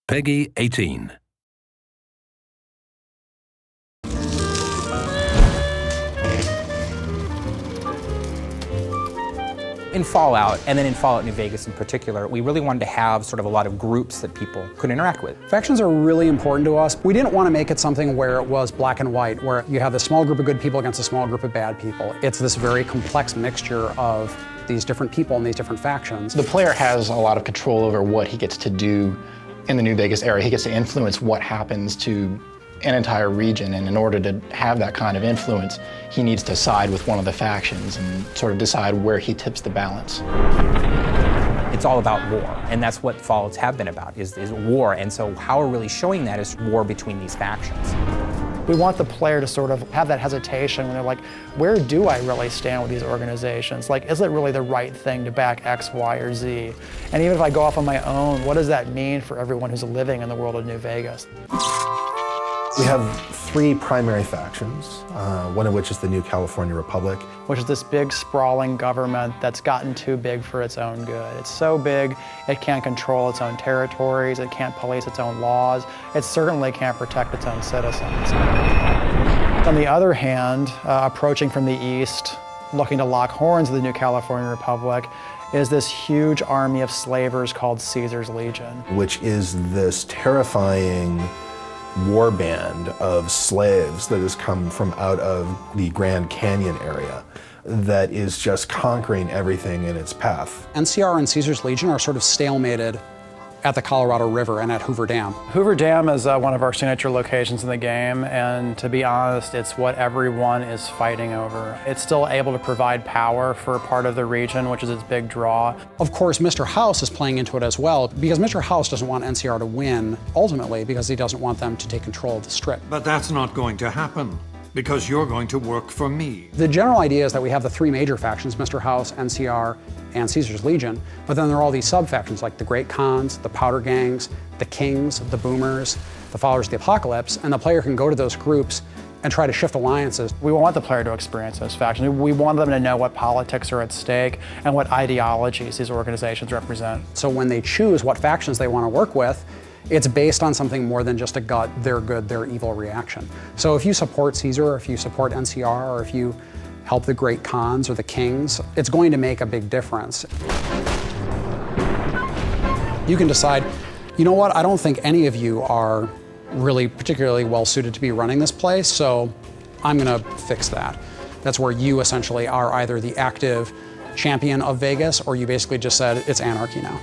Peggy 18. In Fallout, and then in Fallout New Vegas in particular, we really wanted to have sort of a lot of groups that people could interact with. Factions are really important to us. We didn't want to make it something where it was black and white, where you have this small group of good people against a small group of bad people. It's this very complex mixture of these different people and these different factions. The player has a lot of control over what he gets to do in the New Vegas area. He gets to influence what happens to an entire region, and in order to have that kind of influence, he needs to side with one of the factions and sort of decide where he tips the balance. It's all about war, and that's what Fallouts have been about, is war. And so how we're really showing that is war between these factions. We want the player to sort of have that hesitation when they're like, where do I really stand with these organizations? Like, is it really the right thing to back X, Y, or Z? And even if I go off on my own, what does that mean for everyone who's living in the world of New Vegas? We have three primary factions, one of which is the New California Republic. Which is this big, sprawling government that's gotten too big for its own good. It's so big, it can't control its own territories, it can't police its own laws, it certainly can't protect its own citizens. On the other hand, approaching from the east, looking to lock horns with the New California Republic, is this huge army of slavers called Caesar's Legion. Which is this terrifying war band of slaves that has come from out of the Grand Canyon area that is just conquering everything in its path. NCR and Caesar's Legion are sort of stalemated at the Colorado River and at Hoover Dam. Hoover Dam is one of our signature locations in the game, and to be honest, it's what everyone is fighting over. It's still able to provide power for part of the region, which is its big draw. Of course, Mr. House is playing into it as well, because Mr. House doesn't want NCR to win, ultimately, because he doesn't want them to take control of the Strip. But that's not going to happen, because you're going to work for me. The general idea is that we have the three major factions, Mr. House, NCR, and Caesar's Legion, but then there are all these sub-factions like the Great Khans, the Powder Gangs, the Kings, the Boomers, the Followers of the Apocalypse, and the player can go to those groups and try to shift alliances. We want the player to experience those factions. We want them to know what politics are at stake and what ideologies these organizations represent. So when they choose what factions they want to work with, it's based on something more than just a gut, they're good, they're evil reaction. So if you support Caesar, or if you support NCR, or if you help the Great Khans or the Kings, it's going to make a big difference. You can decide, you know what, I don't think any of you are really particularly well suited to be running this place, so I'm gonna fix that. That's where you essentially are either the active champion of Vegas, or you basically just said, it's anarchy now.